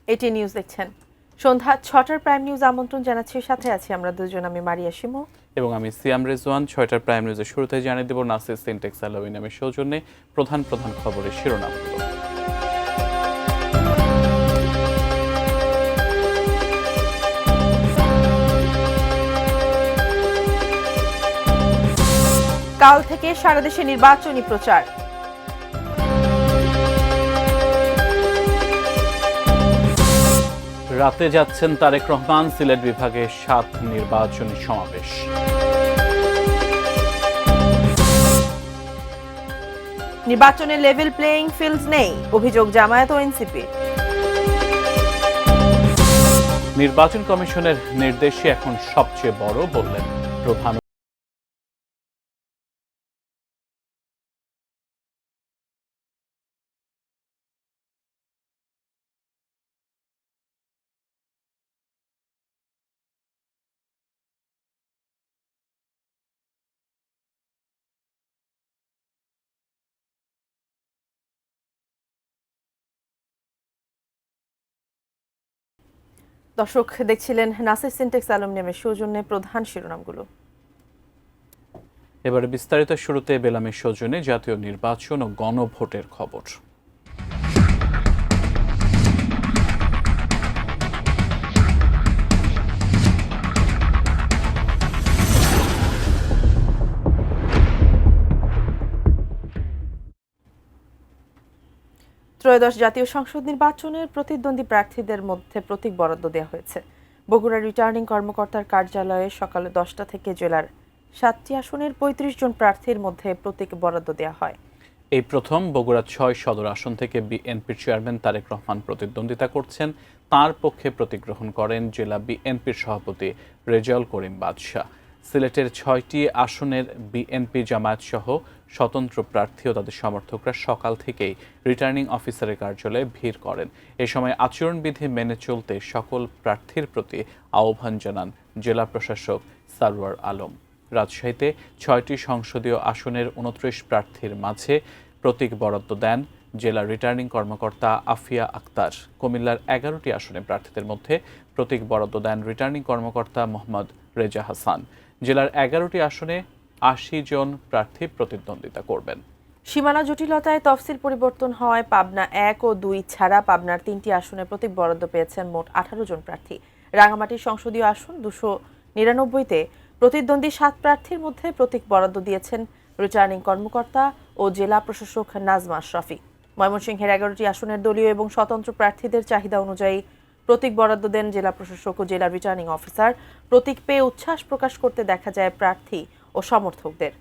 এটি নিউজ দেখছেন। সন্ধ্যা ৬টার prime news আমন্ত্রণ জানাচ্ছি, সাথে আছি আমরা দুজন, আমি মারিয়া শিমু এবং আমি সিয়াম রেজওয়ান। ৬টার প্রাইম নিউজের শুরুতে জানিয়ে দেব নাসির সিনটেক্স অ্যালুমিনিয়ামের নামের সৌজন্যে প্রধান খবরের শিরোনাম। কাল থেকে সারা দেশে নির্বাচনী প্রচার। রাতে যাচ্ছেন তারেক রহমান, সিলেট বিভাগে ৭ নির্বাচনী সমাবেশ। নির্বাচনে লেভেল প্লেইং ফিল্ড নেই, অভিযোগ জামায়াত ও এনসিপি। নির্বাচন কমিশনের নির্দেশই এখন সবচেয়ে বড় বললেন প্রধান। দর্শক দেখছিলেন নাসির সিনটেক্স অ্যালুমিনিয়ামের সৌজন্যে প্রধান শিরোনামগুলো। এবারে বিস্তারিত। শুরুতে বেলামের সৌজন্যে জাতীয় নির্বাচন ও গণভোটের খবর। ত্রয়োদশ জাতীয় সংসদ নির্বাচনের প্রতিদ্বন্দ্বী প্রার্থীদের মধ্যে প্রতীক বরাদ্দ দেওয়া হয়েছে। বগুড়া রিটার্নিং কর্মকর্তার কার্যালয়ে সকাল 10টা থেকে জেলার 7টি আসনের 35 জন প্রার্থীর মধ্যে প্রতীক বরাদ্দ দেওয়া হয়। এই প্রথম বগুড়া ৬ সদর আসন থেকে বিএনপির চেয়ারম্যান তারেক রহমান প্রতিদ্বন্দ্বিতা করছেন। তার পক্ষে প্রতীক গ্রহণ করেন জেলা বিএনপির সভাপতি রেজাউল করিম বাদশা। সিলেটের 6টি আসনের বিএনপি জামায়াত সহ স্বতন্ত্র প্রার্থী ও তাদের সমর্থকরা সকাল থেকেই রিটার্নিং অফিসারের কার্যালয়ে ভিড় করেন। এ সময় আচরণবিধি মেনে চলতে সকল প্রার্থীর প্রতি আহ্বান জানান জেলা প্রশাসক সারওয়ার আলম। রাজশাহীতে 6টি সংসদীয় আসনের 29 প্রার্থীর মাঝে প্রতীক বরাদ্দ দেন জেলা রিটার্নিং কর্মকর্তা আফিয়া আক্তার। কুমিল্লার 11টি আসনে প্রার্থীদের মধ্যে প্রতীক বরাদ্দ দেন রিটার্নিং কর্মকর্তা মোহাম্মদ রেজা হাসান। জেলার 11টি আসনে 80 জন প্রার্থী প্রতিদ্বন্দ্বিতা করবেন। সীমানা জটিলতায় তফসিল পরিবর্তন হওয়ায় পাবনা 1 ও 2 ছাড়া পাবনার 3টি আসনে প্রতীক বরাদ্দ পেয়েছেন মোট 18 জন প্রার্থী। রাঙামাটির সংসদীয় আসন 299-তে প্রতিদ্বন্দ্বী 7 প্রার্থীর মধ্যে প্রতীক বরাদ্দ দিয়েছেন রিটার্নিং কর্মকর্তা ও জেলা প্রশাসক নাজমা আশরাফি। ময়মনসিংহের 11টি আসনের দলীয় এবং স্বতন্ত্র প্রার্থীদের চাহিদা অনুযায়ী প্রতীক বরাদ্দ দেন জেলা প্রশাসক ও জেলা রিটার্নিং অফিসার। প্রতীক পেয়ে উচ্ছ্বাস প্রকাশ করতে দেখা যায় প্রার্থী ও সমর্থকদের।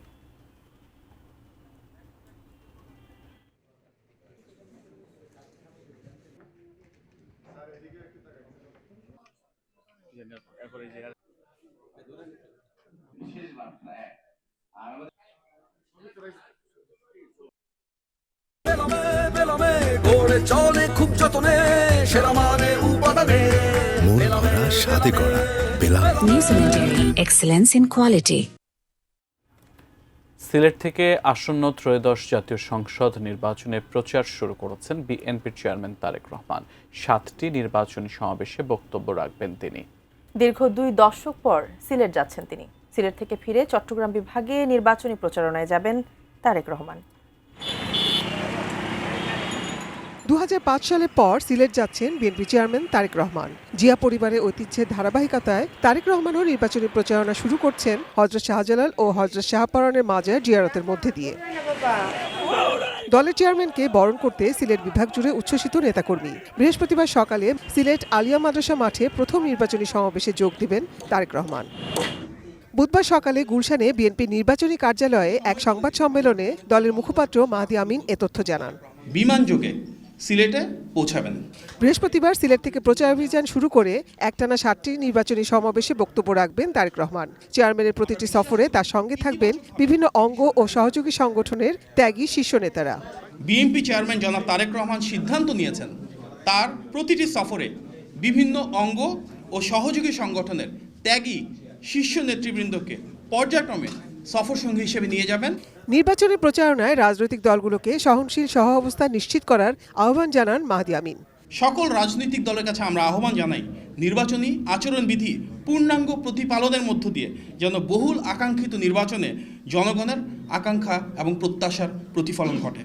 চলে খুব যতনে সেরা মানে উপাদানে মন ভরা স্বাদে করা বেলাম। Excellence in quality. সিলেট থেকে আসন্ন ত্রয়োদশ জাতীয় সংসদ নির্বাচনে প্রচার শুরু করেছেন বিএনপির চেয়ারম্যান তারেক রহমান। 7টি নির্বাচনী সমাবেশে বক্তব্য রাখবেন তিনি। দীর্ঘ 2 দশক পর সিলেট যাচ্ছেন তিনি। সিলেট থেকে ফিরে চট্টগ্রাম বিভাগে নির্বাচনী প্রচারণায় যাবেন তারেক রহমান। 2005 সালের পর সিলেট যাচ্ছেন বিএনপি চেয়ারম্যান তারেক রহমান। জিয়া পরিবারের ঐতিহ্যের ধারাবাহিকতায় তারেক রহমানও নির্বাচনী প্রচারণা শুরু করছেন হযরত শাহজালাল ও হযরত শাহপরানের মাজার জিয়ারতের মধ্যে দিয়ে। দলের চেয়ারম্যানকে বরণ করতে সিলেট বিভাগ জুড়ে উচ্ছ্বসিত নেতাকর্মী। বৃহস্পতিবার সকালে সিলেট আলিয়া মাদ্রাসা মাঠে প্রথম নির্বাচনী সমাবেশে যোগ দিবেন তারেক রহমান। বুধবার সকালে গুলশানে বিএনপি নির্বাচনী কার্যালয়ে এক সংবাদ সম্মেলনে দলের মুখপাত্র মাহদি আমিন এ তথ্য জানান। বিমান যোগে সিলেটে পৌঁছাবেন। বৃহস্পতিবার সিলেট থেকে প্রচার অভিযান শুরু করে একটানা 7টি নির্বাচনী সমাবেশে বক্তব্য রাখবেন তারেক রহমান। চেয়ারম্যানের প্রতিটি সফরে তার সঙ্গে থাকবেন বিভিন্ন অঙ্গ ও সহযোগী সংগঠনের ত্যাগী শীর্ষ নেতারা। বিএনপি চেয়ারম্যান জনাব তারেক রহমান সিদ্ধান্ত নিয়েছেন তার প্রতিটি সফরে বিভিন্ন অঙ্গ ও সহযোগী সংগঠনের ত্যাগী শীর্ষ নেতৃবৃন্দকে পর্যায়ক্রমে সফর সঙ্গী হিসেবে নিয়ে যাবেন। নির্বাচনী প্রচারণায় রাজনৈতিক দলগুলোকে সহনশীল সহাবস্থা নিশ্চিত করার আহ্বান জানান মাহদি আমিন। সকল রাজনৈতিক দলের কাছে আমরা আহ্বান জানাই নির্বাচনী আচরণবিধি পূর্ণাঙ্গ প্রতিপালনের মধ্য দিয়ে যেন বহুল আকাঙ্ক্ষিত নির্বাচনে জনগণের আকাঙ্ক্ষা এবং প্রত্যাশার প্রতিফলন ঘটে।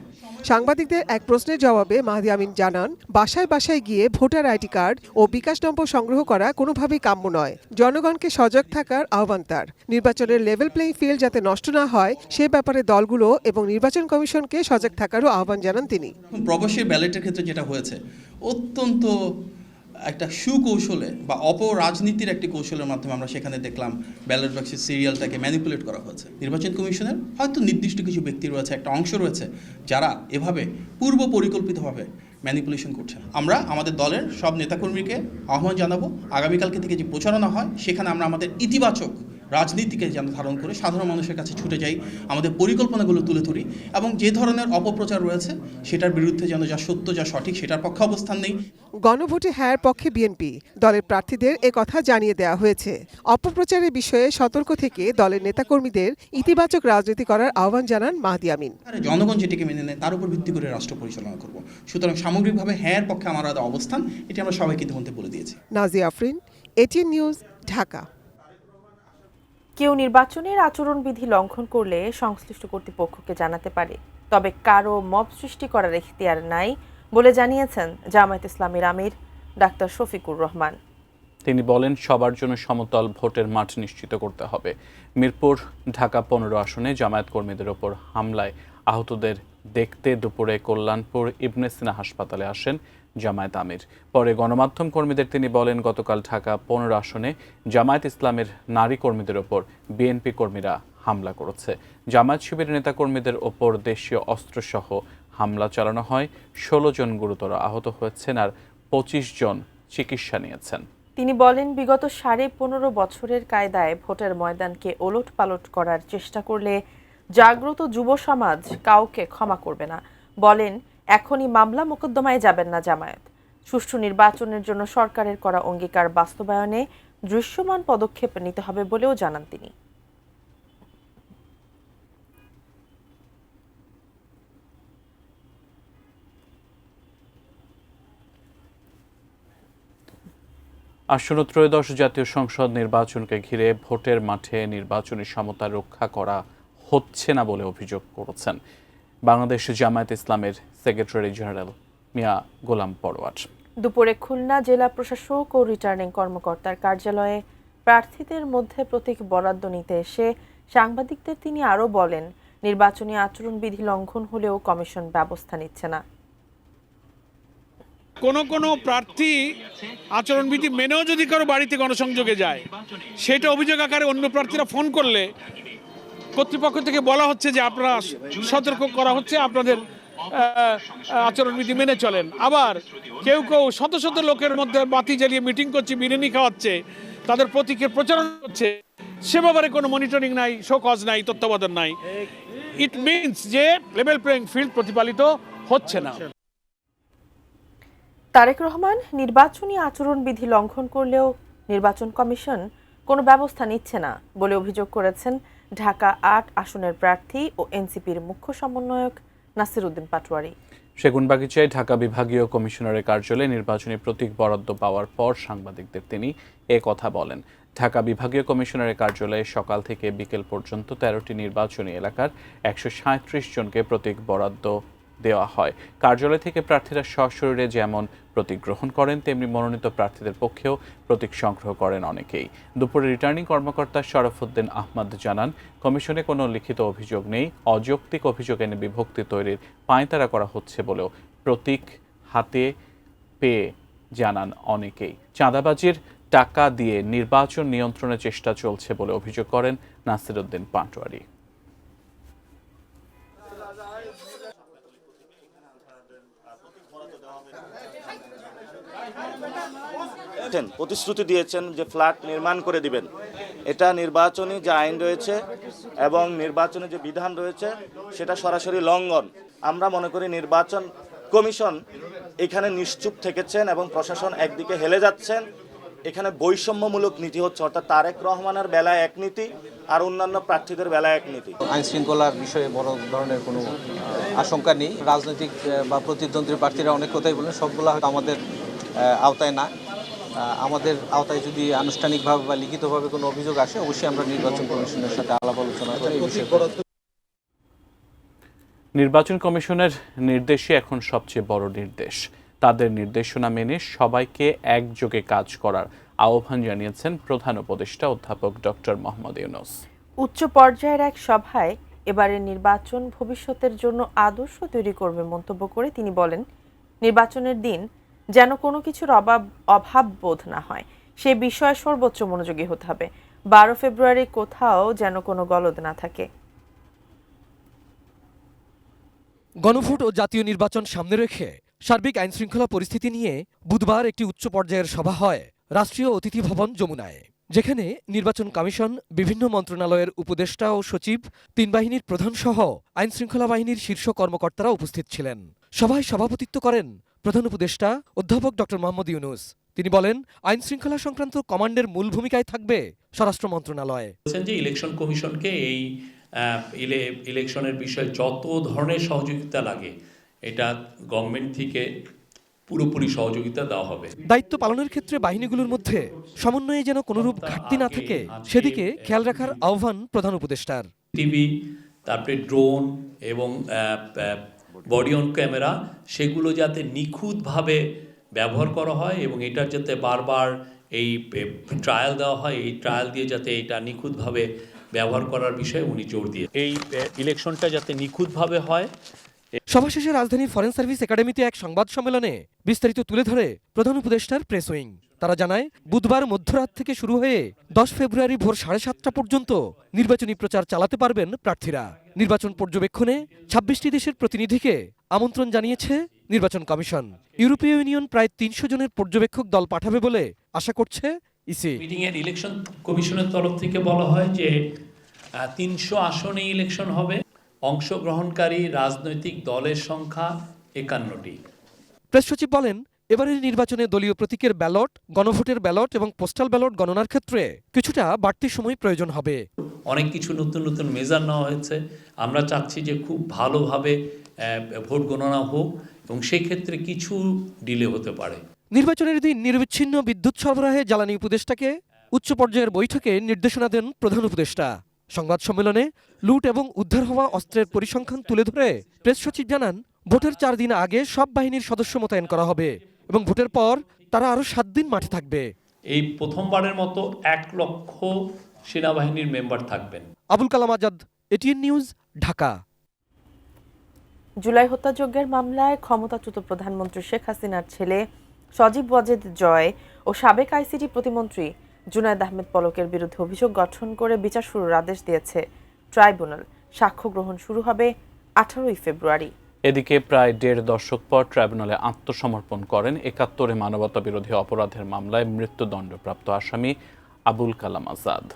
সাংবাদিকদের এক প্রশ্নের জবাবে মাহদি আমিন জানান, বাসায় বাসায় গিয়ে ভোটার আইডি কার্ড ও বিকাশ নম্বর সংগ্রহ করা কোনোভাবেই কাম্য নয়। জনগণকে সজাগ থাকার আহ্বান তার। নির্বাচনের লেভেল প্লেইং ফিল্ড যাতে নষ্ট না হয় সে ব্যাপারে দলগুলো এবং নির্বাচন কমিশনকে সজাগ থাকারও আহ্বান জানান তিনি। প্রবাসী ব্যালটের ক্ষেত্রে যেটা হয়েছে অত্যন্ত একটা সুকৌশলে বা অপরাজনীতির একটি কৌশলের মাধ্যমে আমরা সেখানে দেখলাম ব্যালট বক্সের সিরিয়ালটাকে ম্যানিপুলেট করা হয়েছে। নির্বাচন কমিশনের হয়তো নির্দিষ্ট কিছু ব্যক্তি রয়েছে, একটা অংশ রয়েছে যারা এভাবে পূর্ব পরিকল্পিতভাবে ম্যানিপুলেশন করছে। আমরা আমাদের দলের সব নেতাকর্মীকে আহ্বান জানাবো আগামীকালকে থেকে যে প্রচারণা হয় সেখানে আমরা আমাদের ইতিবাচক রাজনীতিকে যেন ধারণ করে সাধারণ মানুষের কাছে ছুটে যাই, আমাদের পরিকল্পনাগুলো তুলে ধরি এবং যে ধরনের অপপ্রচার রয়েছে সেটার বিরুদ্ধে যেন যা সত্য যা সঠিক সেটার পক্ষে অবস্থান নেই। গণভোটে হ্যাঁর পক্ষে বিএনপি, দলের প্রার্থীদের এ কথা জানিয়ে দেওয়া হয়েছে। অপপ্রচারের বিষয়ে সতর্ক থেকে দলের নেতাকর্মীদের ইতিবাচক রাজনীতি করার আহ্বান জানান মাহদি আমিন। জনগণ যেটিকে মেনে নেয় তার উপর ভিত্তি করে রাষ্ট্র পরিচালনা করব। সুতরাং সামগ্রিকভাবে হ্যাঁর পক্ষে আমার অবস্থান এটি আমরা সবাইকে ইতিমধ্যে বলে দিয়েছি। Nazia Afrin, ATN News, Dhaka. কেউ নির্বাচনের আচরণবিধি লঙ্ঘন করলে সংশ্লিষ্ট কর্তৃপক্ষকে জানাতে পারে, তবে কারো মব সৃষ্টি করার এখতিয়ার নাই বলে জানিয়েছেন জামায়াত ইসলামীর আমির ডাক্তার শফিকুর রহমান। তিনি বলেন, সবার জন্য সমতল ভোটের মাঠ নিশ্চিত করতে হবে। মিরপুর ঢাকা 15 আসনে জামায়াত কর্মীদের ওপর হামলায় আহতদের দেখতে দুপুরে কল্যাণপুর ইবনে সিনা হাসপাতালে আসেন জামায়াত আমির। পরে গণমাধ্যম কর্মীদের তিনি বলেন, গতকাল ঢাকা 15 আসনে জামায়াত ইসলামের নারী কর্মীদের ওপর বিএনপি কর্মীরা হামলা করেছে। জামায়াত শিবিরের নেতাকর্মীদের ওপর দেশীয় অস্ত্রসহ হামলা চালানো হয়। 16 জন গুরুতর আহত হয়েছেন আর 25 জন চিকিৎসা নিয়েছেন। তিনি বলেন, বিগত 15.5 বছরের কায়দায় ভোটের ময়দানকে ওলটপালট করার চেষ্টা করলে জাগ্রত যুব সমাজ কাউকে ক্ষমা করবে না। বলেন, এখনই মামলা মোকদ্দমায় যাবেন না জামায়াত। সুষ্ঠু নির্বাচনের জন্য সরকারের করা অঙ্গীকার বাস্তবায়নে দৃশ্যমান পদক্ষেপ নিতে হবে বলেও জানান তিনি। আসন্ন ত্রয়োদশ জাতীয় সংসদ নির্বাচনকে ঘিরে ভোটের মাঠে নির্বাচনী সমতা রক্ষা করা হচ্ছে না বলে অভিযোগ করেছেন বাংলাদেশ জামায়াত ইসলামের সেক্রেটারি জেনারেল মিয়া গোলাম পরোয়ার। দুপুরে খুলনা জেলা প্রশাসক ও রিটার্নিং কর্মকর্তার কার্যালয়ে প্রার্থীদের মধ্যে প্রতীক বরাদ্দ নিতে এসে সাংবাদিকদের তিনি আরও বলেন, নির্বাচনী আচরণবিধি লঙ্ঘন হলেও কমিশন ব্যবস্থা নিচ্ছে না। কোনো প্রার্থী আচরণবিধি মেনেও যদি কারো বাড়িতে গণসংযোগে যায়, সেটা অভিযোগ আকারে অন্য প্রার্থীরা ফোন করলে কর্তৃপক্ষ থেকে বলা হচ্ছে যে আপনারা সতর্ক করা হচ্ছে, আপনাদের আচরণবিধি মেনে চলেন। আবার কেউ শত শত লোকের মধ্যে বাতি জ্বালিয়ে মিটিং করছে, বিরিয়ানি খাওয়াচ্ছে, তাদের প্রতীকের প্রচারণ করছে, সে ব্যাপারে কোনো মনিটরিং নাই, শোকজ নাই, তত্ত্বাবধান নাই। ইট মিনস যে লেভেল প্লেইং ফিল্ড প্রতিপালিত হচ্ছে না। তারেক রহমান, নির্বাচনী আচরণবিধি লঙ্ঘন করলেও নির্বাচন কমিশন কোনো ব্যবস্থা নিচ্ছে না বলে অভিযোগ করেছেন ঢাকা 8 আসনের প্রার্থী ও এনসিপির মুখ্য সমন্বয়ক নাসির উদ্দিন পাটোয়ারি। সেগুনবাগিচায় ঢাকা বিভাগীয় কমিশনারের কার্যালয়ে নির্বাচনী প্রতীক বরাদ্দ পাওয়ার পর সাংবাদিকদের তিনি এ কথা বলেন। ঢাকা বিভাগীয় কমিশনারের কার্যালয়ে সকাল থেকে বিকেল পর্যন্ত 13টি নির্বাচনী এলাকার 137 জনকে প্রতীক বরাদ্দ দেওয়া হয়। কার্যালয় থেকে প্রার্থীরা সশরীরে যেমন প্রতীক গ্রহণ করেন, তেমনি মনোনীত প্রার্থীদের পক্ষেও প্রতীক সংগ্রহ করেন অনেকেই। দুপুরে রিটার্নিং কর্মকর্তা শরফুদ্দিন আহমদ জানান, কমিশনে কোনো লিখিত অভিযোগ নেই, অযৌক্তিক অভিযোগ এনে বিভক্তি তৈরির পাঁয়তারা করা হচ্ছে বলেও প্রতীক হাতে পেয়ে জানান অনেকেই। চাঁদাবাজির টাকা দিয়ে নির্বাচন নিয়ন্ত্রণের চেষ্টা চলছে বলে অভিযোগ করেন নাসির উদ্দিন পাটোয়ারি। প্রতিশ্রুতি দিয়েছেন যে ফ্ল্যাট নির্মাণ করে দিবেন। এটা নির্বাচনী যে আইন রয়েছে এবং নির্বাচনী যে বিধান রয়েছে সেটা সরাসরি লঙ্ঘন। আমরা মনে করি নির্বাচন কমিশন এখানে নিশ্চুপ থেকেছেন এবং প্রশাসন একদিকে হেলে যাচ্ছেন। এখানে বৈষম্যমূলক নীতি হচ্ছে, অর্থাৎ তারেক রহমানের বেলায় এক নীতি আর অন্যান্য প্রার্থীদের বেলায় এক নীতি। আইন শৃঙ্খলার বিষয়ে বড় ধরনের কোনো আশঙ্কা নেই। রাজনৈতিক বা প্রতিদ্বন্দ্বী প্রার্থীরা অনেক কথাই বলেন, সবগুলো হয়তো আমাদের আওতায় না। আমাদের আওতায় যদি আনুষ্ঠানিকভাবে বা লিখিতভাবে কোনো অভিযোগ আসে, অবশ্যই আমরা নির্বাচন কমিশনের সাথে আলাপ আলোচনা করে এই বিষয়ে। নির্বাচন কমিশনের নির্দেশই এখন সবচেয়ে বড় নির্দেশ। তাদের নির্দেশনা মেনে সবাইকে একযোগে কাজ করার আহ্বান জানিয়েছেন প্রধান উপদেষ্টা অধ্যাপক ডক্টর মোহাম্মদ ইউনূস। উচ্চ পর্যায়ের এক সভায় এবারের নির্বাচন ভবিষ্যতের জন্য আদর্শ তৈরি করবে মন্তব্য করে তিনি বলেন, নির্বাচনের দিন যেন কোনো কিছুর অভাব বোধ না হয়, সে বিষয়ে সর্বোচ্চ মনোযোগী হতে হবে। 12 ফেব্রুয়ারি কোথাও যেন কোনো গলদ না থাকে। গণভোট ও জাতীয় নির্বাচন সামনে রেখে সার্বিক আইনশৃঙ্খলা পরিস্থিতি নিয়ে বুধবার একটি উচ্চ পর্যায়ের সভা হয় রাষ্ট্রীয় অতিথি ভবন যমুনায়, যেখানে নির্বাচন কমিশন, বিভিন্ন মন্ত্রণালয়ের উপদেষ্টা ও সচিব, 3 বাহিনীর প্রধান সহ আইনশৃঙ্খলা বাহিনীর শীর্ষ কর্মকর্তারা উপস্থিত ছিলেন। সভায় সভাপতিত্ব করেন প্রধান উপদেষ্টা অধ্যাপক ডক্টর মোহাম্মদ ইউনূস। তিনি বলেন, আইনশৃঙ্খলা সংক্রান্ত কমান্ডের মূল ভূমিকায় থাকবে স্বরাষ্ট্র মন্ত্রণালয়। যে ইলেকশন কমিশনকে এই ইলেকশনের বিষয়ে যত ধরনের সহযোগিতা লাগে এটা গভর্নমেন্ট থেকে পুরোপুরি সহযোগিতা দেওয়া হবে। দায়িত্ব পালনের ক্ষেত্রে বাহিনীগুলোর মধ্যে সমন্বয়ে যেন কোনোরূপ ঘাটতি না থাকে, সেদিকে খেয়াল রাখার আহ্বান প্রধান উপদেষ্টার। টিভি, তারপরে ড্রোন এবং বডি অন ক্যামেরা, সেগুলো যাতে নিখুঁতভাবে ব্যবহার করা হয় এবং এটার যাতে বারবার এই ট্রায়াল দেওয়া হয়, এই ট্রায়াল দিয়ে যাতে এটা নিখুঁতভাবে ব্যবহার করার বিষয়ে উনি জোর দিয়ে এই ইলেকশনটা যাতে নিখুঁতভাবে হয়। সভা শেষে রাজধানীর ফরেন সার্ভিস একাডেমিতে এক সংবাদ সম্মেলনে বিস্তারিত তুলে ধরে প্রধান উপদেষ্টার প্রেস উইং। তারা জানায়, বুধবার মধ্যরাত থেকে শুরু হয়ে 10 ফেব্রুয়ারি ভোর 7:30টা পর্যন্ত নির্বাচনী প্রচার চালাতে পারবেন প্রার্থীরা। নির্বাচন পর্যবেক্ষণে 26টি দেশের প্রতিনিধিকে আমন্ত্রণ জানিয়েছে নির্বাচন কমিশন। ইউরোপীয় ইউনিয়ন প্রায় 300 জনের পর্যবেক্ষক দল পাঠাবে বলে আশা করছে ইসি। মিটিংয়ের ইলেকশন কমিশনের তরফ থেকে বলা হয় যে 300 আসনে ইলেকশন হবে। অংশগ্রহণকারী রাজনৈতিক দলের সংখ্যা 51টি। প্রেস সচিব বলেন, এবারের নির্বাচনে দলীয় প্রতীকের ব্যালট, গণভোটের ব্যালট এবং পোস্টাল ব্যালট গণনার ক্ষেত্রে কিছুটা বাড়তি সময় প্রয়োজন হবে। অনেক কিছু নতুন নতুন মেজার নেওয়া হয়েছে। আমরা চাচ্ছি যে খুব ভালোভাবে ভোট গণনা হোক এবং সেই ক্ষেত্রে কিছু ডিলে হতে পারে। নির্বাচনের দিন নিরবিচ্ছিন্ন বিদ্যুৎ সরবরাহে জ্বালানি উপদেষ্টাকে উচ্চ পর্যায়ের বৈঠকে নির্দেশনা দেন প্রধান উপদেষ্টা। সংবাদ সম্মেলনে লুট এবং উদ্ধার হওয়া অস্ত্রের পরিসংখ্যান তুলে ধরে প্রেস সচিব জানান, ভোটের 4 দিন আগে সব বাহিনীর সদস্য মোতায়েন করা হবে এবং ভোটের পর তারা আরও 7 দিন মাঠে থাকবে। এই প্রথমবারের মতো 1 লক্ষ সেনাবাহিনীর মেম্বার থাকবেন। Abul Kalam Azad, ATN News, Dhaka. জুলাই হত্যাযজ্ঞের মামলায় ক্ষমতাচ্যুত প্রধানমন্ত্রী শেখ হাসিনার ছেলে সজীব ওয়াজেদ জয় ও সাবেক আইসিটি প্রতিমন্ত্রী জুনায়েদ আহমেদ পলকের বিরুদ্ধে অভিযোগ গঠন করে বিচার শুরুর আদেশ দিয়েছে ট্রাইব্যুনাল। সাক্ষ্য গ্রহণ শুরু হবে 18 ফেব্রুয়ারি। এদিকে প্রায় 1.5 দশক পর ট্রাইব্যুনালে আত্মসমর্পণ করেন 71 মানবতা বিরোধী অপরাধের মামলায় মৃত্যুদণ্ডপ্রাপ্ত আসামি আবুল কালাম আজাদ।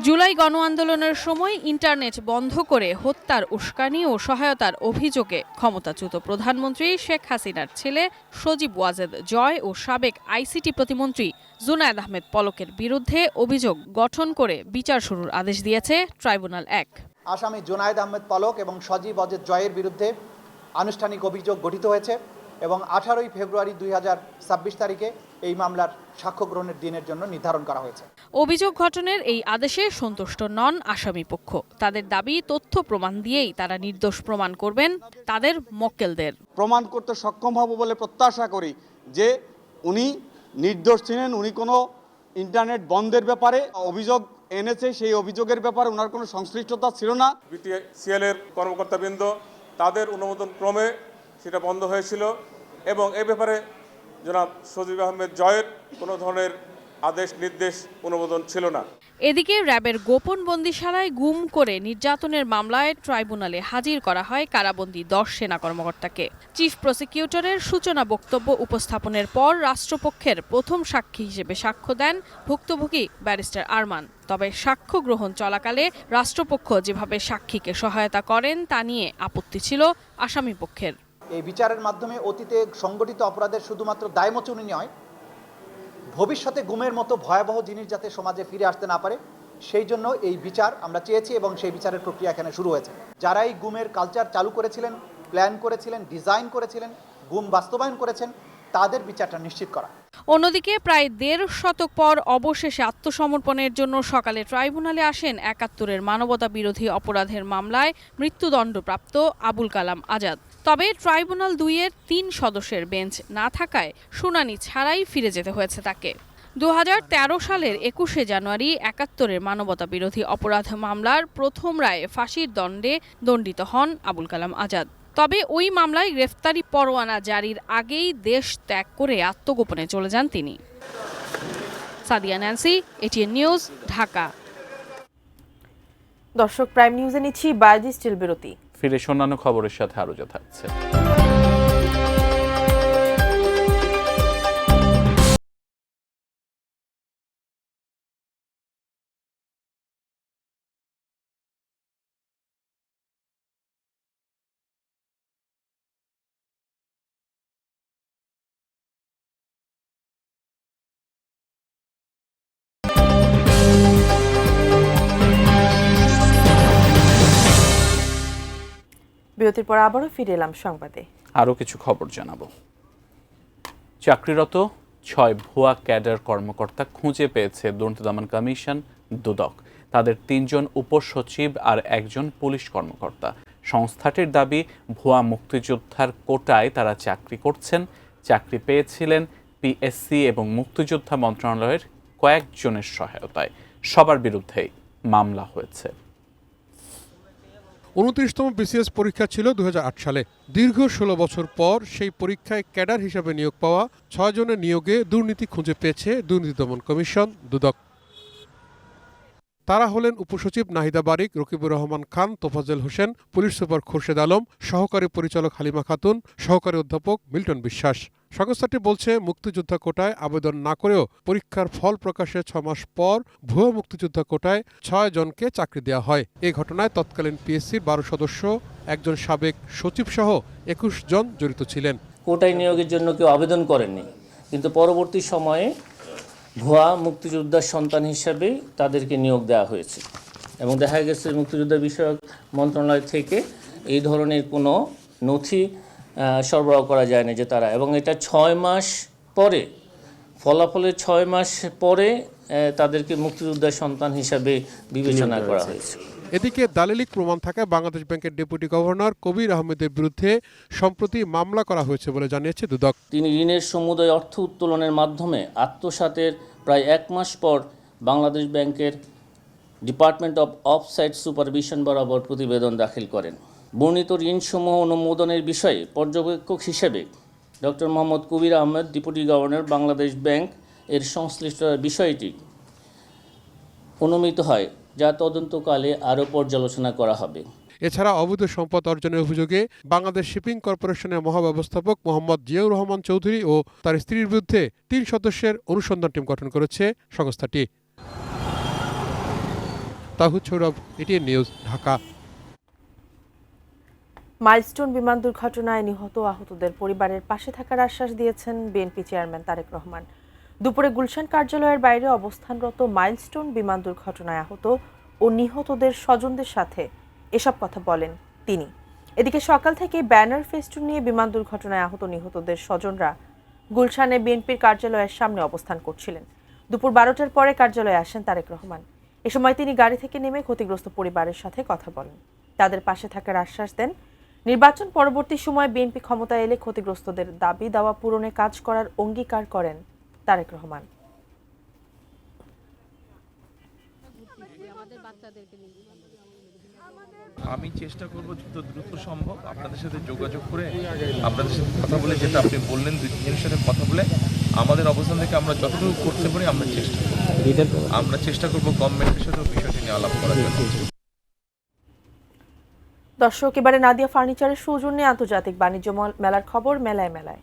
জুলাই গণ আন্দোলনের সময় ইন্টারনেট বন্ধ করে হত্যার উস্কানি ও সহায়তার অভিযোগে ক্ষমতাচ্যুত প্রধানমন্ত্রী শেখ হাসিনার ছেলে সজীব ওয়াজেদ জয় ও সাবেক আইসিটি প্রতিমন্ত্রী জুনায়েদ আহমেদ পলকের বিরুদ্ধে অভিযোগ গঠন করে বিচার শুরুর আদেশ দিয়েছে ট্রাইব্যুনাল 1। আসামি জুনায়েদ আহমেদ পলক এবং সজীব ওয়াজেদ জয়ের বিরুদ্ধে আনুষ্ঠানিক অভিযোগ গঠিত হয়েছে এবং 18 ফেব্রুয়ারি 2026 তারিখে এই মামলার সাক্ষ্য গ্রহণের দিনের জন্য নির্ধারণ করা হয়েছে। অভিযোগ গঠনের এই আদেশে সন্তুষ্ট নন আসামি পক্ষ। তাদের দাবি, তথ্য প্রমাণ দিয়েই তারা নির্দোষ প্রমাণ করবেন তাদের মক্কেলদের। প্রমাণ করতে সক্ষম হব বলে প্রত্যাশা করি যে উনি নির্দোষ ছিলেন। উনি কোনো ইন্টারনেট বন্ধের ব্যাপারে অভিযোগ এনেছে, সেই অভিযোগের ব্যাপারে ওনার কোনো সংশ্লিষ্টতা ছিল না। বিটিসিএল এর কর্মকর্তাবৃন্দ তাদের অনুমোদন ক্রমে সেটা বন্ধ হয়েছিল এবং এ ব্যাপারে জনাব সজীব আহমেদ জয়ের কোনো ধরনের আদেশ নির্দেশ অনুমোদন ছিল না। এদিকে র্যাবের গোপন বন্দিশালায় গুম করে নির্যাতনের মামলায় ট্রাইব্যুনালে হাজির করা হয় কারাবন্দী 10 সেনা কর্মকর্তাকে। চিফ প্রসিকিউটরের সূচনা বক্তব্য উপস্থাপনের পর রাষ্ট্রপক্ষের প্রথম সাক্ষী হিসেবে সাক্ষ্য দেন ভুক্তভোগী ব্যারিস্টার আরমান। তবে সাক্ষ্য গ্রহণ চলাকালে রাষ্ট্রপক্ষ যেভাবে সাক্ষীকে সহায়তা করেন তা নিয়ে আপত্তি ছিল আসামি পক্ষের। এই বিচারের মাধ্যমে অতীতে সংগঠিত অপরাধের শুধুমাত্র দায়মোচনী নয়, ভবিষ্যতে গুমের মতো ভয়াবহ জিনিস যাতে সমাজে ফিরে আসতে না পারে সেই জন্য এই বিচার আমরা চেয়েছি এবং সেই বিচারের প্রক্রিয়া এখানে শুরু হয়েছে। যারা এই গুমের কালচার চালু করেছিলেন, প্ল্যান করেছিলেন, ডিজাইন করেছিলেন, গুম বাস্তবায়ন করেছেন, তাদের বিচারটা নিশ্চিত করা। অন্যদিকে প্রায় ১.৫ শতক পর অবশেষে আত্মসমর্পণের জন্য সকালে ট্রাইব্যুনালে আসেন ৭১-এর মানবতা বিরোধী অপরাধের মামলায় মৃত্যুদণ্ডপ্রাপ্ত আবুল কালাম আজাদ। তবে ট্রাইব্যুনাল ২-এর ৩ সদস্যের বেঞ্চ না থাকায় শুনানি ছাড়াই ফিরে যেতে হয়েছে তাকে। ২০১৩ সালের ২১শে জানুয়ারি ৭১-এর মানবতা বিরোধী অপরাধ মামলার প্রথম রায়ে ফাঁসির দণ্ডে দণ্ডিত হন আবুল কালাম আজাদ। তবে ওই মামলায় গ্রেফতারি পরোয়ানা জারির আগেই দেশ ত্যাগ করে আত্মগোপনে চলে যান তিনি। Sadia Nancy, ATN News, Dhaka. দর্শক, প্রাইম নিউজে নিচ্ছি বায়োজি স্টিল বিরতি। ফিরে অন্যান্য খবরের সাথে আরো যা থাকছে। বিরতির পর আবারও ফিরে এলাম সংবাদে। আরও কিছু খবর জানাবো। চাকরিরত ৬ ভুয়া ক্যাডার কর্মকর্তা খুঁজে পেয়েছে দুর্নীতি দমন কমিশন দুদক। তাদের ৩ জন উপসচিব আর ১ জন পুলিশ কর্মকর্তা। সংস্থাটির দাবি, ভুয়া মুক্তিযোদ্ধার কোটায় তারা চাকরি করছেন। চাকরি পেয়েছিলেন পিএসসি এবং মুক্তিযোদ্ধা মন্ত্রণালয়ের কয়েকজনের সহায়তায়। সবার বিরুদ্ধেই মামলা হয়েছে। ২৯তম বিসিএস পরীক্ষা ছিল ২০০৮ সালে। দীর্ঘ ১৬ বছর পর সেই পরীক্ষায় ক্যাডার হিসাবে নিয়োগ পাওয়া ৬ জনের নিয়োগে দুর্নীতি খুঁজে পেয়েছে দুর্নীতি দমন কমিশন দুদক। তারা হলেন উপসচিব নাহিদা বারিক, রকিবুর রহমান খান, তোফাজ্জল হোসেন, পুলিশ সুপার খোরশেদ আলম, সহকারী পরিচালক হালিমা খাতুন, সহকারী অধ্যাপক মিল্টন বিশ্বাস। সংস্থাটি বলছে, মুক্তিযোদ্ধা কোটায় আবেদন না করেও পরীক্ষার ফল প্রকাশের ৬ মাস পর ভুয়া মুক্তিযোদ্ধা কোটায় ৬ জনকে চাকরি দেওয়া হয়। এই ঘটনায় তৎকালীন পিএসসির ১২ সদস্য, একজন সাবেক সচিব সহ ২১ জন জড়িত ছিলেন। কোটায় নিয়োগের জন্য কেউ আবেদন করেননি, কিন্তু পরবর্তী সময়ে ভুয়া মুক্তিযোদ্ধার সন্তান হিসাবে তাদেরকে নিয়োগ দেওয়া হয়েছে এবং দেখা গেছে মুক্তিযোদ্ধা বিষয়ক মন্ত্রণালয় থেকে এই ধরনের কোনো নথি সরবরাহ করা যায় না যে তারা, এবং এটা ৬ মাস পরে, ফলাফলের ৬ মাস পরে তাদেরকে মুক্তিযোদ্ধার সন্তান হিসাবে বিবেচনা করা হয়েছে। এদিকে দালিলিক প্রমাণ থাকায় বাংলাদেশ ব্যাংকের ডেপুটি গভর্নর কবির আহমেদের বিরুদ্ধে সম্প্রতি মামলা করা হয়েছে বলে জানিয়েছে দুদক। তিনি ঋণের সমুদয় অর্থ উত্তোলনের মাধ্যমে আত্মসাতের প্রায় ১ মাস পর বাংলাদেশ ব্যাংকের ডিপার্টমেন্ট অব অফসাইট সুপারভিশন বরাবর প্রতিবেদন দাখিল করেন। বর্ণিত ঋণসমূহ অনুমোদনের বিষয়ে পর্যবেক্ষক হিসেবে doctor Mohammad Kabir Ahmed, deputy governor, Bangladesh Bank এর সংশ্লিষ্টতার বিষয়টি অনুমিত হয়, যা তদন্তকালে আরও পর্যালোচনা করা হবে। এছাড়া অবৈধ সম্পদ অর্জনের অভিযোগে বাংলাদেশ শিপিং কর্পোরেশনের মহাব্যবস্থাপক মোহাম্মদ জিয়াউর রহমান চৌধুরী ও তার স্ত্রীর বিরুদ্ধে ৩ সদস্যের অনুসন্ধান টিম গঠন করেছে সংস্থাটি। Tahud Sourav, ATN News, Dhaka. Milestone বিমান দুর্ঘটনায় নিহত আহতদের পরিবারের পাশে থাকার আশ্বাস দিয়েছেন বিএনপি চেয়ারম্যান তারেক রহমান। দুপুরে গুলশান কার্যালয়ের বাইরে অবস্থানরত মাইলস্টোন বিমান দুর্ঘটনায় আহত ও নিহতদের স্বজনদের সাথে এসব কথা বলেন তিনি। এদিকে সকাল থেকে ব্যানার ফেস্টুন নিয়ে বিমান দুর্ঘটনায় আহত নিহতদের স্বজনরা গুলশানে বিএনপির কার্যালয়ের সামনে অবস্থান করছিলেন। দুপুর ১২টার পরে কার্যালয়ে আসেন তারেক রহমান। এ সময় তিনি গাড়ি থেকে নেমে ক্ষতিগ্রস্ত পরিবারের সাথে কথা বলেন, তাদের পাশে থাকার আশ্বাস দেন। নির্বাচন পরবর্তী সময়ে বিএনপি ক্ষমতায় এলে ক্ষতিগ্রস্তদের দাবি দাওয়া পূরণে কাজ করার অঙ্গীকার করেন তারেক রহমান। আমি চেষ্টা করব যত দ্রুত সম্ভব আপনাদের সাথে যোগাযোগ করে, আপনাদের সাথে কথা বলে, যেটা আপনি বললেন ২-৩ সাথে কথা বলে আমাদের অবস্থান থেকে আমরা যতটুকু করতে পারি আমরা চেষ্টা করব গভর্নমেন্টের সাথে বিষয়টি নিয়ে আলাপ করার জন্য। দর্শক, এবারে নাদিয়া ফার্নিচারের সৌজন্যে আন্তর্জাতিক বাণিজ্য মেলার খবর। মেলায় মেলায়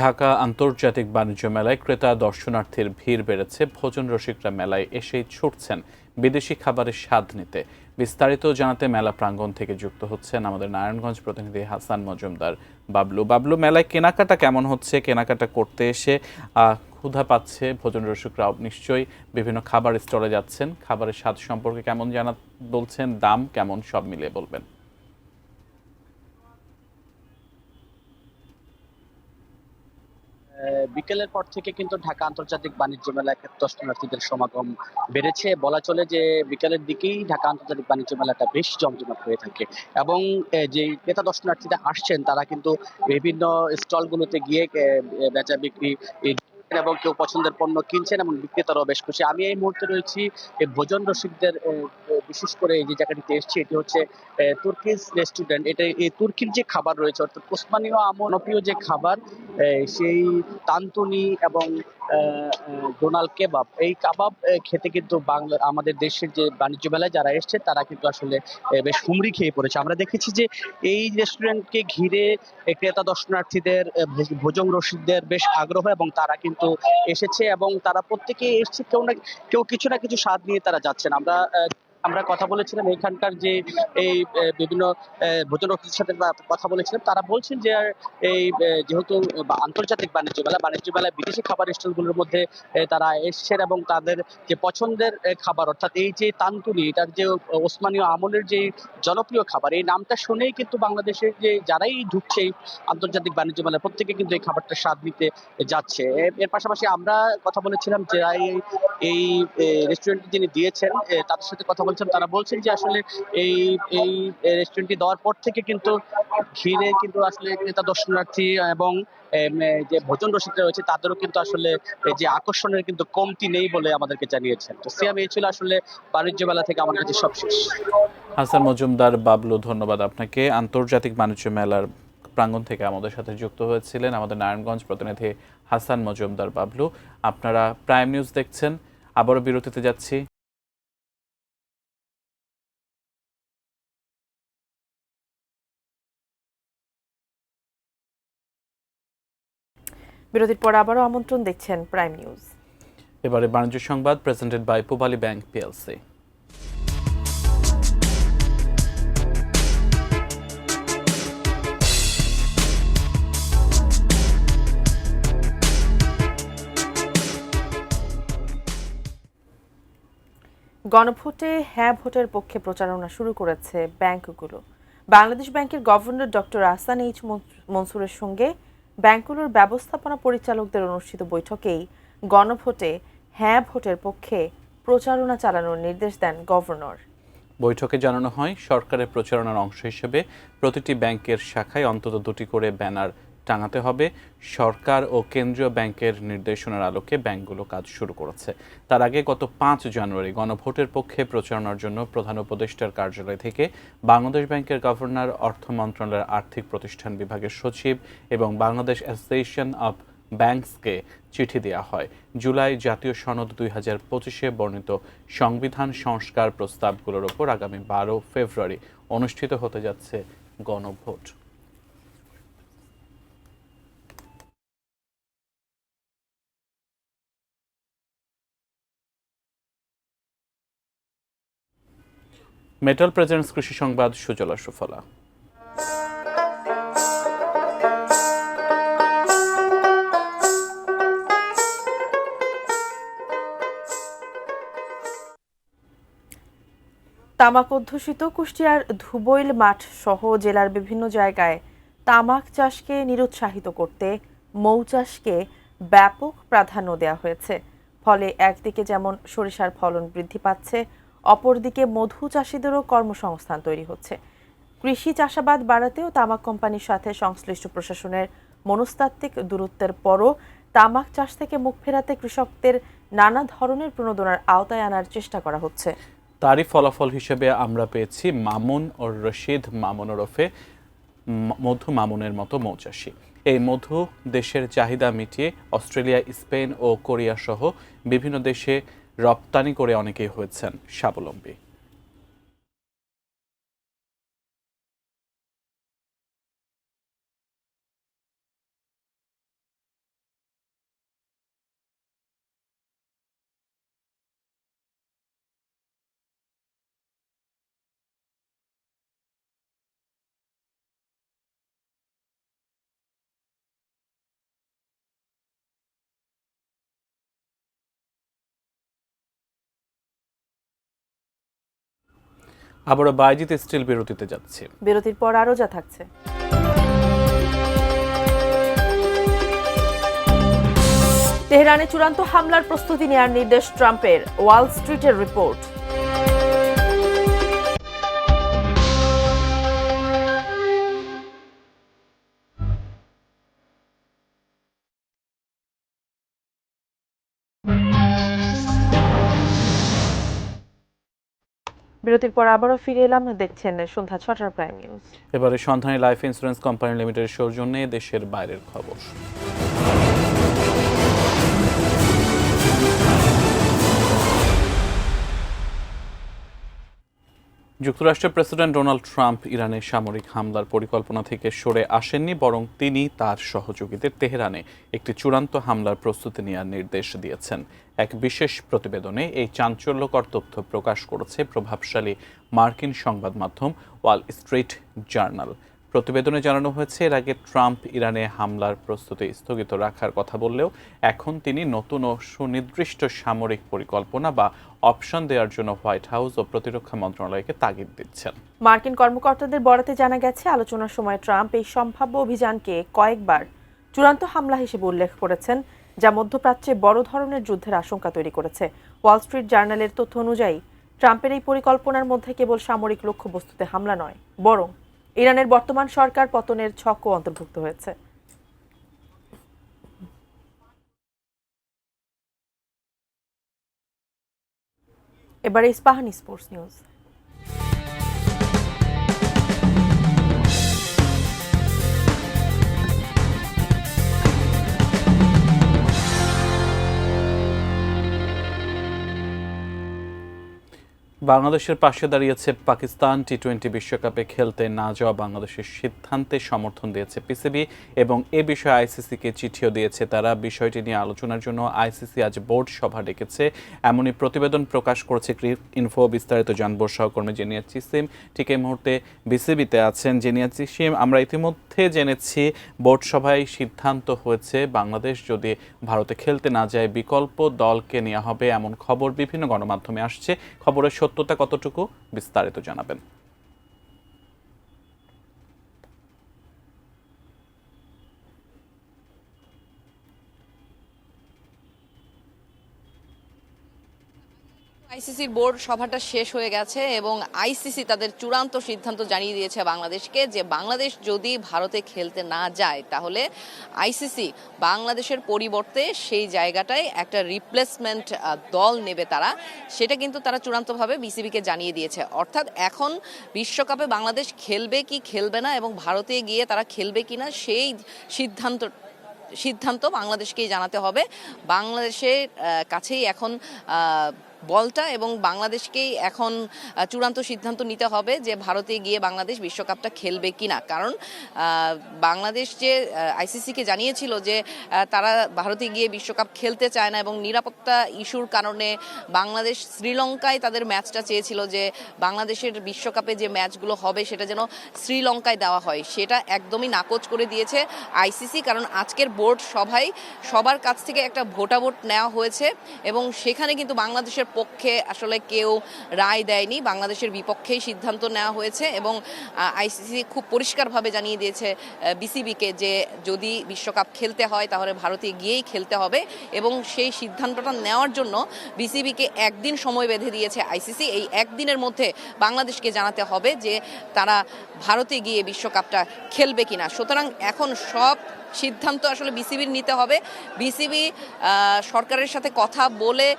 ঢাকা আন্তর্জাতিক বাণিজ্য মেলায় ক্রেতা দর্শনার্থীর ভিড় বেড়েছে। ভোজন রসিকরা মেলায় এসেই ছুটছেন বিদেশি খাবারের স্বাদ নিতে। বিস্তারিত জানাতে মেলা প্রাঙ্গণ থেকে যুক্ত হচ্ছেন আমাদের নারায়ণগঞ্জ প্রতিনিধি হাসান মজুমদার। বাবলু, মেলায় কেনাকাটা কেমন হচ্ছে? কেনাকাটা করতে এসে ক্ষুধা পাচ্ছে ভোজন রসিকরাও নিশ্চয়ই বিভিন্ন খাবার স্টলে যাচ্ছেন। খাবারের স্বাদ সম্পর্কে কেমন বলছেন, দাম কেমন, সব মিলিয়ে বলবেন। বিকেলের পর থেকে কিন্তু ঢাকা আন্তর্জাতিক বাণিজ্য মেলায় দর্শনার্থীদের সমাগম বেড়েছে। বলা চলে যে বিকেলের দিকেই ঢাকা আন্তর্জাতিক বাণিজ্য মেলাটা বেশ জমজমাট হয়ে থাকে এবং যে ক্রেতা দর্শনার্থীরা আসছেন তারা কিন্তু বিভিন্ন স্টলগুলোতে গিয়ে বেচা বিক্রি এবং কেউ পছন্দের পণ্য কিনছেন এবং বিক্রেতারাও বেশ খুশি। আমি এই মুহূর্তে রয়েছি ভোজন রসিকদের বিশেষ করে এই যে জায়গাটিতে এসেছি, এটি হচ্ছে তুর্কিজ রেস্টুরেন্ট। এটা এই তুর্কির যে খাবার রয়েছে অর্থাৎ ওসমানীয় আমলপ্রিয় যে খাবার, সেই তান্তুনি এবং ডোনাল কেবাব, এই কাবাব খেতে কিন্তু আমাদের দেশের যে বাণিজ্য মেলায় যারা এসছে তারা কিন্তু আসলে বেশ হুমড়ি খেয়ে পড়েছে। আমরা দেখেছি যে এই রেস্টুরেন্টকে ঘিরে ক্রেতা দর্শনার্থীদের ভোজন রসিকদের বেশ আগ্রহ এবং তারা কিন্তু এসেছে এবং তারা প্রত্যেকেই এসছে, কেউ কিছু না কিছু স্বাদ নিয়ে তারা যাচ্ছেন। আমরা কথা বলেছিলাম এখানকার যে এই বিভিন্ন ভোজন রসিকদের সাথে কথা বলেছিলাম, তারা বলছেন যে এই যেহেতু আন্তর্জাতিক বাণিজ্য মেলায় বিদেশি খাবার স্টলগুলোর মধ্যে তারা এসছেন এবং তাদের যে পছন্দের খাবার অর্থাৎ এই যে তান্তুনি, এটার যে ওসমানীয় আমলের যে জনপ্রিয় খাবার, এই নামটা শুনেই কিন্তু বাংলাদেশের যে যারাই ঢুকছে এই আন্তর্জাতিক বাণিজ্য মেলায় প্রত্যেকে কিন্তু এই খাবারটা স্বাদ নিতে যাচ্ছে। এর পাশাপাশি আমরা কথা বলেছিলাম যে এই রেস্টুরেন্টটি যিনি দিয়েছেন তাদের সাথে কথা বলছেন, তারা বলছেন যে আসলে এই রেস্টুরেন্টটি দেওয়ার পর থেকে কিন্তু ঘিরে কিন্তু আসলে ক্রেতা দর্শনার্থী এবং যে ভোজন রসিকরা রয়েছে তাদেরও কিন্তু আসলে যে আকর্ষণের কিন্তু কমতি নেই বলে আমাদেরকে জানিয়েছেন। তো সিয়াম, এই ছিল আসলে বাণিজ্য মেলা থেকে আমার কাছে সব শেষ। হাসান মজুমদার, বাবলু, ধন্যবাদ আপনাকে। আন্তর্জাতিক বাণিজ্য মেলার প্রাঙ্গণ থেকে আমাদের সাথে যুক্ত হয়েছিলেন আমাদের নারায়ণগঞ্জ প্রতিনিধি হাসান মজুমদার, বাবলু। আপনারা প্রাইম নিউজ দেখছেন। আবারও বিরতিতে যাচ্ছি। বিরতির পর আবারও আমন্ত্রণ, দেখছেন প্রাইম নিউজ। এবারে বাণিজ্য সংবাদ presented by Pubali bank PLC. গণভোটে হ্যাঁ ভোটের পক্ষে প্রচারণা শুরু করেছে ব্যাংকগুলো। বাংলাদেশ ব্যাংকের গভর্নর ডক্টর আহসান এইচ মনসুরের সঙ্গে ব্যাংকগুলোর ব্যবস্থাপনা পরিচালকদের অনুষ্ঠিত বৈঠকেই গণভোটে হ্যাঁ ভোটের পক্ষে প্রচারণা চালানোর নির্দেশ দেন গভর্নর। বৈঠকে জানানো হয়, সরকারের প্রচারণার অংশ হিসেবে প্রতিটি ব্যাংকের শাখায় অন্তত 2টি করে ব্যানার টাঙাতে হবে। সরকার ও কেন্দ্রীয় ব্যাংকের নির্দেশনার আলোকে ব্যাংকগুলো কাজ শুরু করেছে। তার আগে গত 5 জানুয়ারি গণভোটের পক্ষে প্রচারণার জন্য প্রধান উপদেষ্টার কার্যালয় থেকে বাংলাদেশ ব্যাংকের গভর্নর, অর্থ মন্ত্রণালয়ের আর্থিক প্রতিষ্ঠান বিভাগের সচিব এবং বাংলাদেশ অ্যাসোসিয়েশন অব ব্যাংকসকে চিঠি দেওয়া হয়। জুলাই জাতীয় সনদ 2025-এ বর্ণিত সংবিধান সংস্কার প্রস্তাবগুলোর ওপর আগামী 12 ফেব্রুয়ারি অনুষ্ঠিত হতে যাচ্ছে গণভোট। মেটাল প্রেজেন্টস কৃষি সংবাদ, সুজলা সুফলা। তামাক অধ্যুষিত কুষ্টিয়ার ধুবইল মাঠ সহ জেলার বিভিন্ন জায়গায় তামাক চাষকে নিরুৎসাহিত করতে মৌ চাষকে ব্যাপক প্রাধান্য দেওয়া হয়েছে। ফলে একদিকে যেমন সরিষার ফলন বৃদ্ধি পাচ্ছে, অপরদিকে মধু চাষিদেরও কর্মসংস্থান তৈরি হচ্ছে। কৃষি চাষাবাদ বাড়াতেও তামাক কোম্পানির সাথে সংশ্লিষ্ট প্রশাসনের মনস্তাত্ত্বিক দূরত্বের পরও তামাক চাষ থেকে মুখ ফেরাতে কৃষকদের নানা ধরনের প্রণোদনার আওতায় আনার চেষ্টা করা হচ্ছে। তারই ফলাফল হিসেবে আমরা পেয়েছি মামুন ও রশিদ মামুন ওরফে মধু মামুনের মতো মৌচাষী। এই মধু দেশের চাহিদা মিটিয়ে অস্ট্রেলিয়া, স্পেন ও কোরিয়া সহ বিভিন্ন দেশে রপ্তানি করে অনেকেই হয়েছেন স্বাবলম্বী। আবারও বায়জিৎ স্টিল বিরতিতে যাচ্ছে। বিরতির পর আরও যা থাকছে। তেহরানে চূড়ান্ত হামলার প্রস্তুতি নেওয়ার নির্দেশ ট্রাম্পের, ওয়াল স্ট্রিটের রিপোর্ট। বিরতির পর আবারও ফিরে এলাম, দেখছেন সন্ধ্যা ৬টার প্রাইম নিউজ। এবারে সন্ধানী লাইফ ইন্স্যুরেন্স কোম্পানি লিমিটেডের সৌজন্যে দেশের বাইরের খবর। যুক্তরাষ্ট্রের প্রেসিডেন্ট ডোনাল্ড ট্রাম্প ইরানের সামরিক হামলার পরিকল্পনা থেকে সরে আসেননি, বরং তিনি তার সহযোগীদের তেহরানে একটি চূড়ান্ত হামলার প্রস্তুতি নেওয়ার নির্দেশ দিয়েছেন। এক বিশেষ প্রতিবেদনে এই চাঞ্চল্যকর তথ্য প্রকাশ করেছে প্রভাবশালী মার্কিন সংবাদ মাধ্যম ওয়াল স্ট্রিট জার্নাল। প্রতিবেদনে জানানো হয়েছে, এর আগে ট্রাম্প ইরানে হামলার প্রস্তুতি স্থগিত রাখার কথা বললেও এখন তিনি নতুন ও সুনির্দিষ্ট সামরিক পরিকল্পনা বা অপশন দেওয়ার জন্য হোয়াইট হাউস ও প্রতিরক্ষা মন্ত্রণালয়কে তাগিদ দিচ্ছেন। মার্কিন কর্মকর্তাদের বরাতে জানা গেছে, আলোচনার সময় ট্রাম্প এই সম্ভাব্য অভিযানকে কয়েকবার চূড়ান্ত হামলা হিসেবে উল্লেখ করেছেন, যা মধ্যপ্রাচ্যে বড় ধরনের যুদ্ধের আশঙ্কা তৈরি করেছে। ওয়াল স্ট্রিট জার্নালের তথ্য অনুযায়ী ট্রাম্পের এই পরিকল্পনার মধ্যে কেবল সামরিক লক্ষ্যবস্তুতে হামলা নয়, বরং ইরানের বর্তমান সরকার পতনের ছকও অন্তর্ভুক্ত হয়েছে। এবারে ইস্পাহানি স্পোর্টস নিউজ। বাংলাদেশের পাশে দাঁড়িয়েছে পাকিস্তান। টি-20 বিশ্বকাপে খেলতে না যাওয়া বাংলাদেশের সিদ্ধান্তে সমর্থন দিয়েছে পিসিবি এবং এ বিষয়ে আইসিসিকে চিঠিও দিয়েছে তারা। বিষয়টি নিয়ে আলোচনার জন্য আইসিসি আজ বোর্ড সভা ডেকেছে, এমনই প্রতিবেদন প্রকাশ করেছে ক্রিকইনফো। বিস্তারিত জানবো সহকর্মী জেনিয়া চিসিম ঠিক এই মুহূর্তে বিসিবিতে আছেন। জেনিয়া চিসিম, আমরা ইতিমধ্যে জেনেছি বোর্ড সভায় সিদ্ধান্ত হয়েছে বাংলাদেশ যদি ভারতে খেলতে না যায় বিকল্প দলকে নেওয়া হবে, এমন খবর বিভিন্ন গণমাধ্যমে আসছে। খবরের সত্যতা কতটুকু, বিস্তারিত জানাবেন। আইসিসির বোর্ড সভাটা শেষ হয়ে গেছে এবং আইসিসি তাদের চূড়ান্ত সিদ্ধান্ত জানিয়ে দিয়েছে বাংলাদেশকে যে বাংলাদেশ যদি ভারতে খেলতে না যায় তাহলে আইসিসি বাংলাদেশের পরিবর্তে সেই জায়গাটায় একটা রিপ্লেসমেন্ট দল নেবে তারা, সেটা কিন্তু তারা চূড়ান্তভাবে বিসিবিকে জানিয়ে দিয়েছে। অর্থাৎ এখন বিশ্বকাপে বাংলাদেশ খেলবে কি খেলবে না এবং ভারতে গিয়ে তারা খেলবে কি না সেই সিদ্ধান্ত বাংলাদেশকেই জানাতে হবে। বাংলাদেশের কাছেই এখন বলটা এবং বাংলাদেশকেই এখন চূড়ান্ত সিদ্ধান্ত নিতে হবে যে ভারতে গিয়ে বাংলাদেশ বিশ্বকাপটা খেলবে কিনা। কারণ বাংলাদেশ যে আইসিসিকে জানিয়েছিল যে তারা ভারতে গিয়ে বিশ্বকাপ খেলতে চায় না এবং নিরাপত্তা ইস্যুর কারণে বাংলাদেশ শ্রীলঙ্কায় তাদের ম্যাচটা চেয়েছিল যে বাংলাদেশের বিশ্বকাপে যে ম্যাচগুলো হবে সেটা যেন শ্রীলঙ্কায় দেওয়া হয়, সেটা একদমই নাকচ করে দিয়েছে আইসিসি। কারণ আজকের বোর্ড সভায় সবার কাছ থেকে একটা ভোটাভোট নেওয়া হয়েছে এবং সেখানে কিন্তু বাংলাদেশের পক্ষে আসলে কেউ রায় দেয়নি, বাংলাদেশের বিপক্ষেই সিদ্ধান্ত নেওয়া হয়েছে এবং আইসিসি খুব পরিষ্কারভাবে জানিয়ে দিয়েছে বিসিবিকে যে যদি বিশ্বকাপ খেলতে হয় তাহলে ভারতে গিয়েই খেলতে হবে এবং সেই সিদ্ধান্তটা নেওয়ার জন্য বিসিবিকে একদিন সময় বেঁধে দিয়েছে আইসিসি। এই একদিনের মধ্যে বাংলাদেশকে জানাতে হবে যে তারা ভারতে গিয়ে বিশ্বকাপটা খেলবে কিনা। সুতরাং এখন সব সিদ্ধান্ত আসলে বিসিবির নিতে হবে। বিসিবি সরকারের সাথে কথা বলে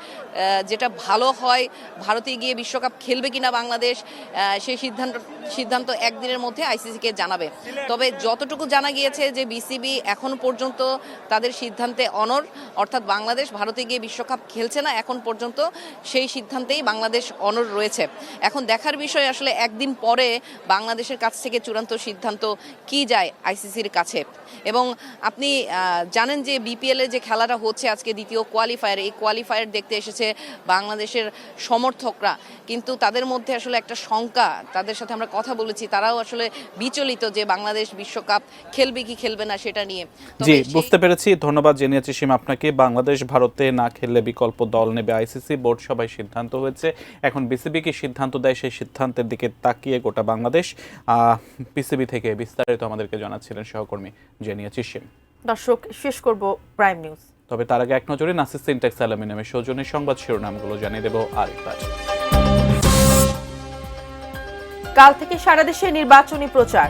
যেটা ভালো হয়, ভারতে গিয়ে বিশ্বকাপ খেলবে কিনা বাংলাদেশ, সেই সিদ্ধান্ত একদিনের মধ্যে আইসিসিকে জানাবে। তবে যতটুকু জানা গিয়েছে যে বিসিবি এখন পর্যন্ত তাদের সিদ্ধান্তে অনড়, অর্থাৎ বাংলাদেশ ভারতে গিয়ে বিশ্বকাপ খেলছে না, এখন পর্যন্ত সেই সিদ্ধান্তেই বাংলাদেশ অনড় রয়েছে। এখন দেখার বিষয় আসলে একদিন পরে বাংলাদেশের কাছ থেকে চূড়ান্ত সিদ্ধান্ত কি যায় আইসিসির কাছে এবং আপনি জানেন যে বিপিএল এর যে খেলাটা হচ্ছে আজকে দ্বিতীয় কোয়ালিফায়ার, এই কোয়ালিফায়ার দেখতে এসেছে বাংলাদেশের সমর্থকরা, কিন্তু তাদের মধ্যে আসলে একটা শঙ্কা, তাদের সাথে আমরা কথা বলেছি, তারাও আসলে বিচলিত যে বাংলাদেশ বিশ্বকাপ খেলবে কি খেলবে না সেটা নিয়ে। জি, বুঝতে পেরেছি। ধন্যবাদ জানিয়েছি সীমা আপনাকে। বাংলাদেশ ভারতে না খেললে বিকল্প দল নেবে আইসিসি, বোর্ড সভায় সিদ্ধান্ত হয়েছে। এখন বিসিবি কি সিদ্ধান্ত দেয় সেই সিদ্ধান্তের দিকে তাকিয়ে গোটা বাংলাদেশ। বিসিবি থেকে বিস্তারিত আমাদেরকে জানাচ্ছিলেন সহকর্মী জানিয়েছি সীম। দর্শক, শেষ করব প্রাইম নিউজ, তবে তার আগে এক নজরে নাসিস সিনট্যাক্স অ্যালুমিনিয়ামের সৌজন্যে সংবাদ শিরোনামগুলো জানিয়ে দেব আরেকবার। কাল থেকে সারা দেশে নির্বাচনী প্রচার।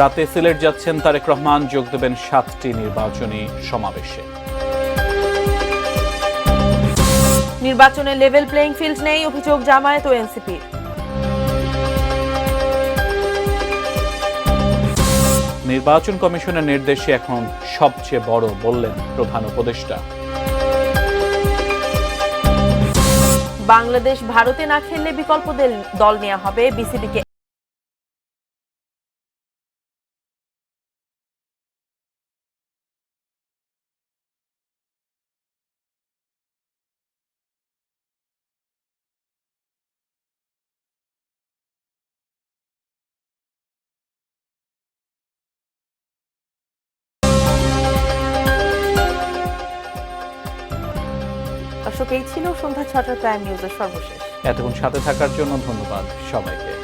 রাতে সিলেট যাচ্ছেন তারেক রহমান, যোগ দেবেন 7টি নির্বাচনী সমাবেশে। নির্বাচনে লেভেল প্লেইং ফিল্ড নেই, অভিযোগ জামায়াত ও এনসিপি। নির্বাচন কমিশনের নির্দেশে এখন সবচেয়ে বড়, বললেন প্রধান উপদেষ্টা। বাংলাদেশ ভারতে না খেললে বিকল্প দল নেওয়া হবে, বিসিবিকে দর্শক, এই ছিল সন্ধ্যা 6টার প্রাইম নিউজের সর্বশেষ। এতক্ষণ সাথে থাকার জন্য ধন্যবাদ সবাইকে।